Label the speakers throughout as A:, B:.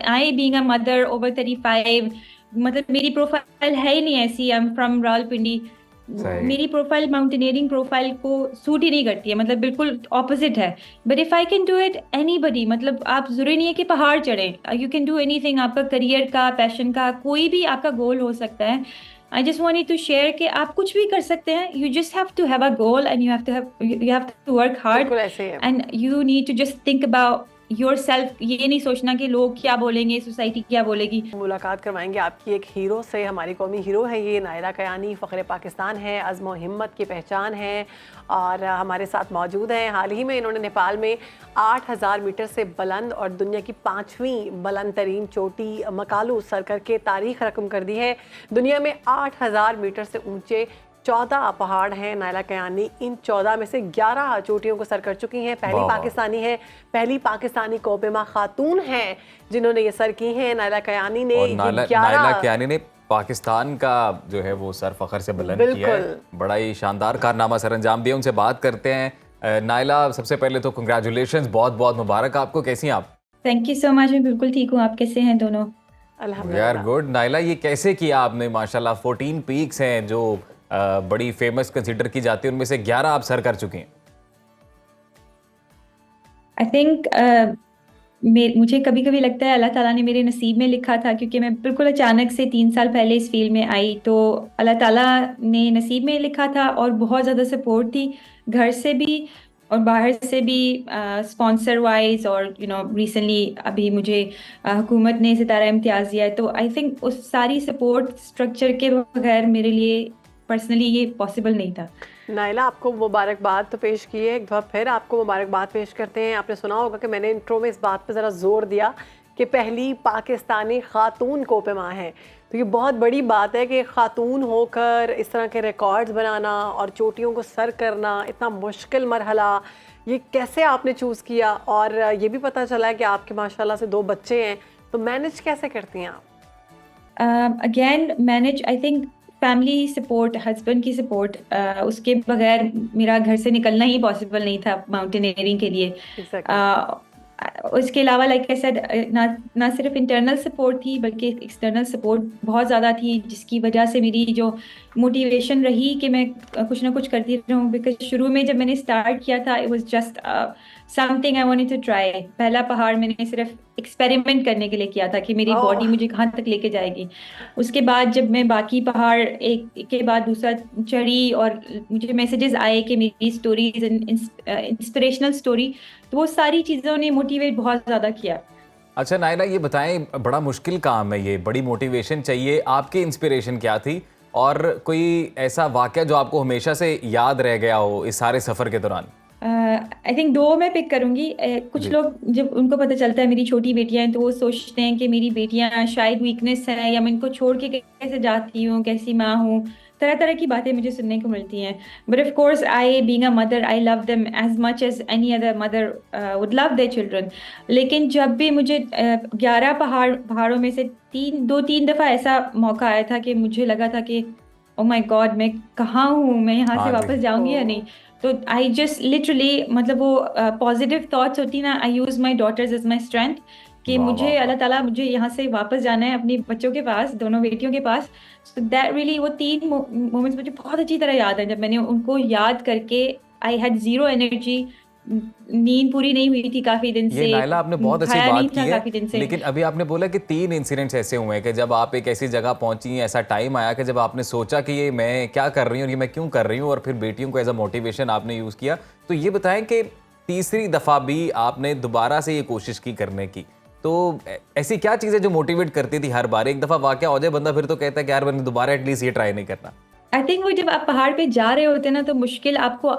A: I being a mother over 35, मतलब मेरी profile है ही नहीं ऐसी, आई एम फ्रॉम रावलपिंडी।
B: सही।
A: मेरी प्रोफाइल माउंटेनियरिंग प्रोफाइल को सूट ही नहीं करती है, मतलब बिल्कुल ऑपोजिट है। But if I can do it anybody, मतलब आप जरूरी नहीं है कि पहाड़ चढ़ें, यू कैन डू एनीथिंग। आपका करियर का, पैशन का, कोई भी आपका गोल हो सकता है। I just wanted to share कि आप कुछ भी कर सकते हैं। You just have to have a goal and you have to work hard
C: बिल्कुल ऐसे ही है।
A: And you need to just think about yourself. ये नहीं सोचना कि लोग क्या बोलेंगे, सोसाइटी क्या बोलेगी।
C: मुलाकात करवाएंगे आपकी एक हीरो से। हमारी कौमी हीरो है ये, नायला कयानी, फ़ख्र पाकिस्तान है, अज़्म और हिम्मत की पहचान है और हमारे साथ मौजूद हैं। हाल ही में इन्होंने नेपाल में 8000 मीटर से बुलंद और दुनिया की 5वीं बुलंद तरीन चोटी मकालू सर करके तारीख रकम कर दी है। दुनिया में 8000 मीटर से ऊंचे 14 पहाड़ हैं। नायला कयानी इन 14 में से 11 चोटियों को सर कर चुकी हैं। पहली
B: वाह वाह।
C: पाकिस्तानी है, पहली पाकिस्तानी कोपेमा खातून हैं जिन्होंने ये सर की हैं। नायला कयानी ने
B: और
C: ये
B: नायला
C: 11
B: कयानी ने पाकिस्तान का जो है वो सर फखर से बुलंद किया है।
C: बिल्कुल।
B: बड़ा ही शानदार कारनामा सर अंजाम दिया। उनसे बात करते हैं। नायला, सबसे पहले तो कंग्रेचुलेशंस, बहुत बहुत मुबारक आपको। कैसी हैं आप?
A: थैंक यू सो मच, मैं बिल्कुल ठीक हूँ। आप कैसे हैं दोनों?
B: वी आर
C: अल्हम्दुलिल्लाह।
B: गुड। नायला, ये कैसे किया आपने? माशाल्लाह 14 पीक्स हैं जो बड़ी फेमस कंसिडर की जाती है, उनमें से 11 आप सर कर चुके हैं।
A: आई थिंक मुझे कभी कभी लगता है अल्लाह ताला ने मेरे नसीब में लिखा था, क्योंकि मैं बिल्कुल अचानक से 3 साल पहले इस फील्ड में आई, तो अल्लाह ताला ने नसीब में लिखा था। और बहुत ज़्यादा सपोर्ट थी घर से भी और बाहर से भी, स्पॉन्सर वाइज। और रिसेंटली अभी मुझे हुकूमत ने सितारा इम्तियाज़ दिया है। तो आई थिंक उस सारी सपोर्ट स्ट्रक्चर के बगैर मेरे लिए पर्सनली ये पॉसिबल नहीं था।
C: नायला, आपको मुबारकबाद तो पेश की है, एक बार फिर आपको मुबारकबाद पेश करते हैं। आपने सुना होगा कि मैंने इंट्रो में इस बात पे ज़रा जोर दिया कि पहली पाकिस्तानी खातून कोपेमा है। तो ये बहुत बड़ी बात है कि खातून होकर इस तरह के रिकॉर्ड्स बनाना और चोटियों को सर करना, इतना मुश्किल मरहला, ये कैसे आपने चूज़ किया? और ये भी पता चला है कि आपके माशाल्लाह से 2 बच्चे हैं, तो मैनेज कैसे करती हैं आप?
A: Again manage, I think family support, husband की सपोर्ट, उसके बगैर मेरा घर से निकलना ही पॉसिबल नहीं था माउंटेनियरिंग के लिए।
C: एग्जैक्टली।
A: उसके अलावा लाइक आई सेड, ना सिर्फ इंटरनल सपोर्ट थी बल्कि एक्सटर्नल सपोर्ट बहुत ज़्यादा थी, जिसकी वजह से मेरी जो मोटिवेशन रही कि मैं कुछ ना कुछ करती रहूँ। बिकॉज शुरू में जब मैंने स्टार्ट किया था, it was just something I wanted to try. पहला पहाड़ मैंने सिर्फ एक्सपेरिमेंट करने के लिए किया था कि मेरी
C: ओह।
A: बॉडी मुझे कहाँ तक लेके जाएगी। उसके बाद जब मैं बाकी पहाड़ एक के बाद दूसरा चढ़ी और मुझे मैसेजेस आए कि मेरी स्टोरीज इंस्पिरेशनल स्टोरी, तो वो सारी चीज़ों ने मोटिवेट बहुत ज़्यादा किया।
B: अच्छा नायला, ये बताएं, बड़ा मुश्किल काम है ये, बड़ी मोटिवेशन चाहिए। आपकी इंस्पिरेशन क्या थी? और कोई ऐसा वाकया जो आपको हमेशा से याद रह गया हो इस सारे सफ़र के दौरान?
A: आई थिंक 2 मैं पिक करूंगी। कुछ
B: जी।
A: लोग जब उनको पता चलता है मेरी छोटी बेटियां हैं, तो वो सोचते हैं कि मेरी बेटियां शायद वीकनेस है, या मैं इनको छोड़ के कैसे जाती हूँ, कैसी माँ हूँ। तरह तरह की बातें मुझे सुनने को मिलती हैं। But of course I being a mother, I love them as much as any other mother would love their children. लेकिन जब भी मुझे 11 पहाड़ों में से 2-3 दफ़ा ऐसा मौका आया था कि मुझे लगा था कि ओ माय गॉड, मैं कहाँ हूँ, मैं यहाँ से
B: हाँ जी।
A: वापस जाऊंगी या नहीं। तो आई जस्ट लिटरली, मतलब वो पॉजिटिव थॉट्स होती ना, I use my daughters as my strength, कि
B: वाह वाह
A: मुझे
B: वाह।
A: अल्लाह ताला मुझे यहाँ से वापस जाना है अपने बच्चों के पास, दोनों बेटियों के पास। सो दैट रियली, वो 3 मोमेंट्स मुझे बहुत अच्छी तरह याद है। जब मैंने उनको याद करके, आई हैड जीरो एनर्जी, नींद पूरी नहीं हुई थी काफी दिन
B: ये
A: से,
B: नायला आपने बहुत अच्छी
A: खाया नहीं
B: बात की
A: था
B: है।
A: काफी दिन से।
B: लेकिन अभी आपने बोला कि 3 इंसिडेंट्स ऐसे हुए हैं कि जब आप एक ऐसी जगह पहुंची, ऐसा टाइम आया कि जब आपने सोचा कि ये मैं क्या कर रही हूँ और ये मैं क्यों कर रही हूँ, और फिर बेटियों को एज अ मोटिवेशन आपने यूज़ किया। तो ये बताएं कि तीसरी दफ़ा भी आपने दोबारा से ये कोशिश की करने की, तो ऐसी क्या चीज़ है जो मोटिवेट करती थी हर बार? एक दफ़ा वाक़या हो जाए बंदा फिर तो कहता है कि यार मैंने दोबारा एटलीस्ट ये ट्राई नहीं करना।
A: आई थिंक वो जब आप पहाड़ पे जा रहे होते हैं ना, तो मुश्किल आपको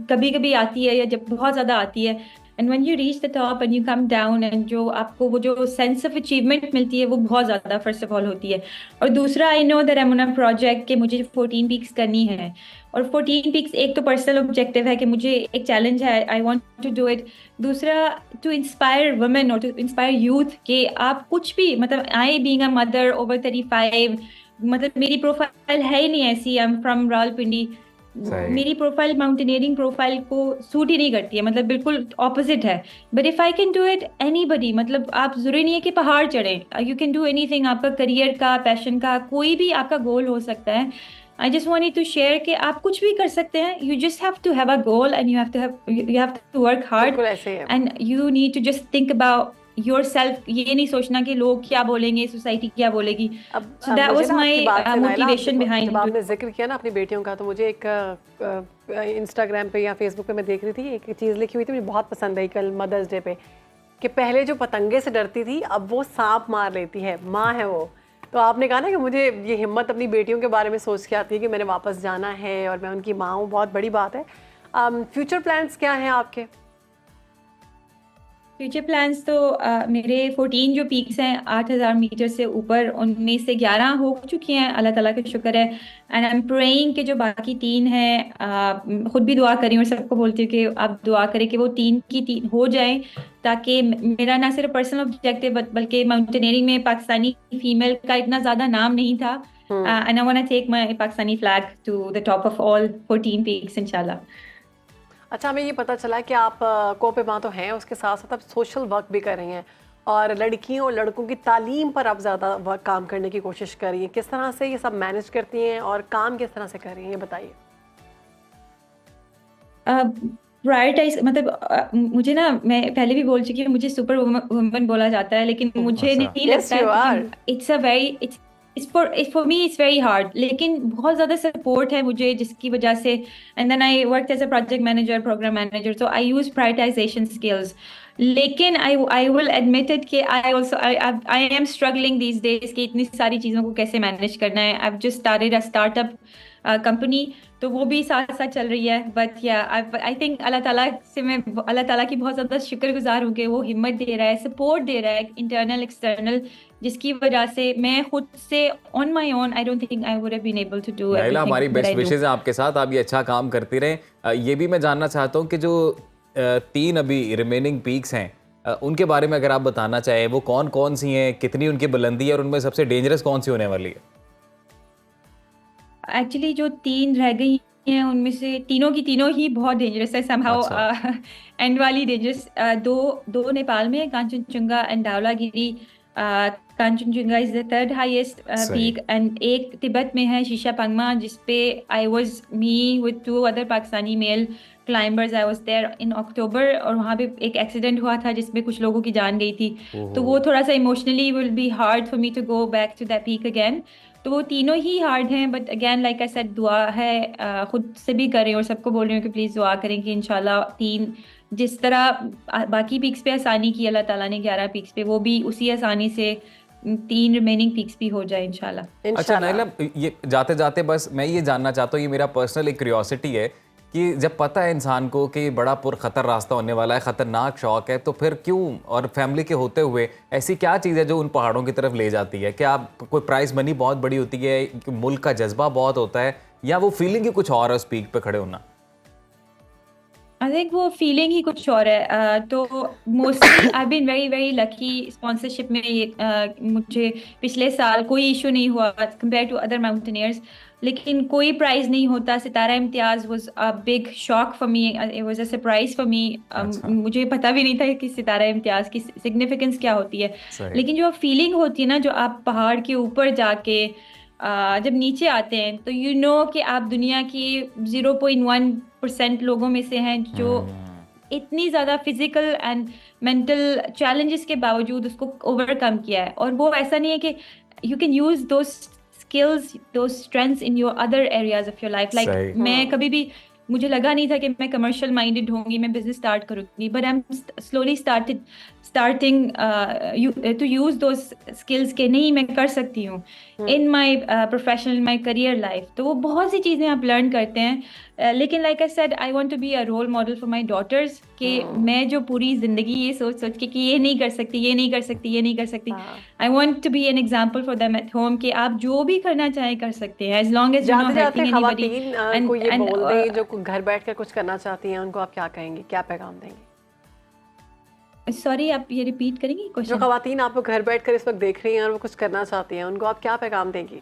A: कभी कभी आती है, या जब बहुत ज्यादा आती है। And when you reach the top and you come down, and जो आपको वो जो सेंस ऑफ अचीवमेंट मिलती है, वो बहुत ज्यादा फर्स्ट ऑफ ऑल होती है। और दूसरा, I know that I am on a project कि मुझे 14 पीक्स करनी है। और 14 पीक्स एक तो पर्सनल ऑब्जेक्टिव है कि मुझे एक चैलेंज है, I want to do it. दूसरा, टू इंस्पायर वुमेन और टू इंस्पायर यूथ कि आप कुछ भी, मतलब I being a mother over 35, मतलब मेरी प्रोफाइल है ही नहीं ऐसी, आई एम फ्रॉम रावलपिंडी।
B: सही।
A: मेरी प्रोफाइल माउंटेनियरिंग प्रोफाइल को सूट ही नहीं करती है, मतलब बिल्कुल ऑपोजिट है। But if I can do it anybody, मतलब आप जरूरी नहीं है कि पहाड़ चढ़ें, यू कैन डू एनीथिंग। आपका करियर का, पैशन का, कोई भी आपका गोल हो सकता है। I just wanted to share कि आप कुछ भी कर सकते हैं। You just have to have a goal and you have to work hard
C: बिल्कुल ऐसे ही है।
A: And you need to just think about yourself. ये नहीं सोचना कि लोग क्या बोलेंगे, सोसाइटी क्या बोलेगी। सो दैट
C: मुझे
A: वाज
C: ना
A: माय
C: आपकी बात से नायला,
A: मोटिवेशन
C: जब
A: बिहाइंड।
C: आपने जिक्र किया ना अपनी बेटियों का, तो मुझे एक इंस्टाग्राम पे या फेसबुक पे मैं देख रही थी, एक चीज़ लिखी हुई थी, मुझे बहुत पसंद आई कल मदर्स डे पे, कि पहले जो पतंगे से डरती थी अब वो सांप मार लेती है, माँ है वो। तो आपने कहा ना कि मुझे ये हिम्मत अपनी बेटियों के बारे में सोच के आती है कि मैंने वापस जाना है और मैं उनकी माँ हूँ, बहुत बड़ी बात है। फ्यूचर प्लान्स क्या हैं आपके?
A: फ्यूचर प्लान्स तो मेरे 14 जो पीक्स हैं 8,000 मीटर से ऊपर, उनमें से 11 हो चुकी हैं, अल्लाह ताला का शुक्र है। एंड आई एम प्रेइंग कि जो बाकी 3 हैं, खुद भी दुआ करी और सबको बोलती हूँ कि आप दुआ करें कि वो 3 की 3 हो जाएं, ताकि मेरा ना सिर्फ पर्सनल ऑब्जेक्टिव बल्कि माउंटेनियरिंग में पाकिस्तानी फीमेल का इतना ज़्यादा नाम नहीं था। And I want to take my Pakistani flag to the top of all 14 peaks इंशाल्लाह।
C: अच्छा, हमें ये पता चला कि आप कोपे माँ तो हैं, उसके साथ साथ आप सोशल वर्क भी कर रही हैं और लड़कियों और लड़कों की तालीम पर आप ज़्यादा वर्क काम करने की कोशिश कर रही हैं। किस तरह से ये सब मैनेज करती हैं और काम किस तरह से कर रही हैं, ये बताइए।
A: प्रायोरिटाइज, मतलब मुझे ना, मैं पहले भी बोल चुकी हूँ, मुझे सुपर वुमन बोला जाता है, लेकिन मुझे
B: अच्छा।
A: नहीं
C: यस
A: लगता
C: यू आर।
A: कि it's a very it's for me it's very hard, लेकिन बहुत ज़्यादा सपोर्ट है मुझे, जिसकी वजह से and then I work as a project manager, program manager, so I use prioritisation skills. लेकिन आई विल एडमिट इट कि I am struggling these days कि इतनी सारी चीज़ों को कैसे मैनेज करना है। I just started a startup company, तो वो भी साथ साथ चल रही है। बट या आई थिंक अल्लाह ताला से मैं अल्लाह ताला की बहुत ज़्यादा शुक्रगुजार हूँ कि वो हिम्मत दे रहा है, सपोर्ट दे रहा है, इंटरनल एक्सटर्नल, जिसकी वजह से मैं खुद से on my own I don't think I would have been able to do
B: Naila, हमारी
A: everything that
B: best
A: I do.
B: Wishes हैं आपके साथ, आप ये अच्छा काम करती रहें। ये भी मैं जानना चाहता हूँ कि जो 3 अभी रिमेनिंग पीक्स हैं, उनके बारे में अगर आप बताना चाहें, वो कौन कौन सी हैं, कितनी उनकी बुलंदी है और उनमें सबसे डेंजरस कौन सी होने वाली है?
A: एक्चुअली जो 3 रह गई हैं उनमें से तीनों की तीनों ही बहुत डेंजरस है समहाउ।
B: अच्छा।
A: एंड वाली डेंजरस, दो नेपाल में है, Kanchenjunga and Dhaulagiri. Kanchenjunga is the third highest
B: सही।
A: पीक, एंड एक तिब्बत में है शीशा पंगमा, जिसपे I was me with 2 other Pakistani male climbers. I was there in October, और वहाँ पे एक एक्सीडेंट हुआ था जिसमें कुछ लोगों की जान गई थी। तो वो
B: ओहो।
A: थोड़ा सा emotionally will be hard for me to go back to that peak again. तो वो तीनों ही हार्ड हैं, but again like I said, दुआ है, खुद से भी कर रही हूँ और सबको बोल रही हूँ कि प्लीज़ दुआ करें कि इंशाल्लाह 3, जिस तरह बाकी पीक्स पे आसानी की अल्लाह ताला ने 11 पीक्स पे, वो भी उसी आसानी से 3 रिमेनिंग पीक्स भी हो जाए इंशाल्लाह।
B: अच्छा
C: इंशाल्लाह।
B: नाइला, ये जाते जाते बस मैं ये जानना चाहता हूँ, ये मेरा पर्सनल एक क्यूरियोसिटी है कि जब पता है इंसान को कि बड़ा पुरखतर रास्ता होने वाला है, खतरनाक शौक है, तो फिर क्यों, और फैमिली के होते हुए ऐसी क्या चीज़ है जो उन पहाड़ों की तरफ ले जाती है? क्या आप कोई प्राइस मनी बहुत बड़ी होती है, मुल्क का जज्बा बहुत होता है, या वो फीलिंग ही कुछ और है उस पीक पे खड़े होना?
A: आई थिंक वो फीलिंग ही कुछ और है। तो mostly I been very very lucky sponsorship में। मुझे पिछले साल कोई इशू नहीं हुआ कंपेयर टू अदर माउंटेनियर्स, लेकिन कोई प्राइज नहीं होता। Sitara Imtiaz was a big shock for me, it was a surprise for me.
B: अच्छा।
A: मुझे पता भी नहीं था कि सितारा इम्तियाज की सिग्निफिकेंस क्या होती है।
B: सही।
A: लेकिन जो फीलिंग होती है ना, जो आप पहाड़ के ऊपर जाके जब नीचे आते हैं, तो यू नो कि आप दुनिया की 0.1% लोगों में से हैं जो इतनी ज़्यादा फिजिकल एंड मेंटल चैलेंजेस के बावजूद उसको ओवरकम किया है। और वो ऐसा नहीं है कि यू कैन यूज दो स्किल्स, दो strengths in your other areas of your life. Like
B: सही।
A: मैं कभी भी, मुझे लगा नहीं था कि मैं कमर्शियल माइंडेड होंगी, मैं बिजनेस स्टार्ट करूंगी, but I am slowly starting to use दो स्किल्स के नहीं, मैं कर सकती हूँ in my professional, my career life. तो वो बहुत सी चीज़ें आप लर्न करते हैं। लेकिन like I said, I want to be a role model for my daughters, कि मैं जो पूरी जिंदगी ये सोच सोच के कि ये नहीं कर सकती, ये नहीं कर सकती, ये नहीं कर सकती, I want to be an example for them at home, कि आप जो भी करना चाहें कर सकते हैं, as long as you know
C: जाते जाते
A: हर्टिंग एनीबॉडी।
C: खवातीन को ये बोल दें जो घर बैठ कर कुछ करना चाहती हैं, उनको आप क्या कहेंगे, क्या पैगाम देंगे?
A: सॉरी, आप ये रिपीट करेंगे
C: जो
A: क्वेश्चन?
C: खवातीन आपको घर बैठ कर इस वक्त देख रही हैं और वो कुछ करना चाहती हैं, उनको आप क्या पैगाम देंगी?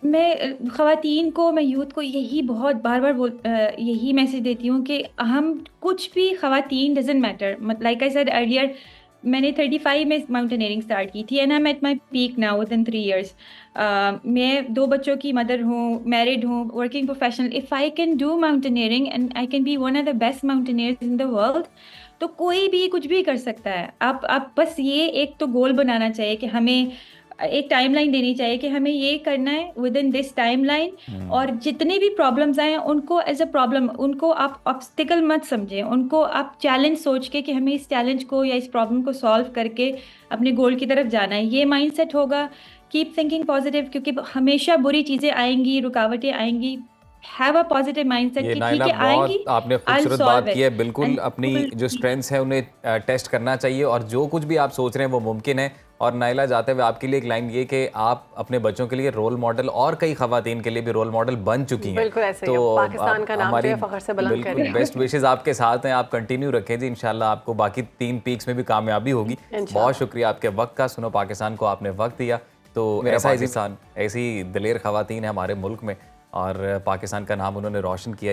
A: मैं ख़वातीन को, मैं यूथ को यही बहुत बार बार यही मैसेज देती हूँ कि हम कुछ भी, ख़वातीन doesn't matter, like I said earlier, मैंने 35 में माउंटेनियरिंग स्टार्ट की थी and I am at my peak now with in 3 years। मैं 2 बच्चों की मदर हूँ, मैरिड हूँ, working professional. If I can do mountaineering and I can be one of the best mountaineers in the world, तो कोई भी कुछ भी कर सकता है। आप बस ये एक तो गोल बनाना चाहिए कि हमें एक टाइमलाइन देनी चाहिए कि हमें ये करना है विद इन दिस टाइमलाइन, और जितनी भी प्रॉब्लम्स आए उनको एज अ प्रॉब्लम, उनको आप ऑब्स्टिकल मत समझें, उनको आप चैलेंज सोच के कि हमें इस चैलेंज को या इस प्रॉब्लम को सॉल्व करके अपने गोल की तरफ जाना है, ये माइंडसेट होगा। कीप थिंकिंग पॉजिटिव, क्योंकि हमेशा बुरी चीज़ें आएंगी, रुकावटें आएंगी। हैव अ पॉजिटिव माइंडसेट
B: ये
A: कि
B: नाइला
A: ठीक है,
B: बहुत
A: आएंगी,
B: आपने
A: आई
B: खूबसूरत बात
A: सॉल्व
B: की है।
A: इट।
B: बिल्कुल अपनी जो स्ट्रेंथ्स है उन्हें टेस्ट करना चाहिए और जो कुछ भी आप सोच रहे हैं वो मुमकिन है। और नाइला, जाते हुए आपके लिए एक लाइन ये कि आप अपने बच्चों के लिए रोल मॉडल और कई खवातीन के लिए भी रोल मॉडल बन चुकी हैं।
C: बिल्कुल ऐसे ही
B: तो
C: हम पाकिस्तान का नाम जो है फख्र से बुलंद
B: बिल्कुल
C: करें।
B: बेस्ट विशेस आपके साथ हैं, आप कंटिन्यू रखें जी। इंशाल्लाह आपको बाकी 3 पीक्स में भी कामयाबी होगी।
C: इंशाल्लाह।
B: बहुत शुक्रिया आपके वक्त का। सुनो पाकिस्तान को आपने वक्त दिया। तो ऐसा पाकिस्तान, ऐसी दिलेर खवातीन है हमारे मुल्क में और पाकिस्तान का नाम उन्होंने रोशन किया।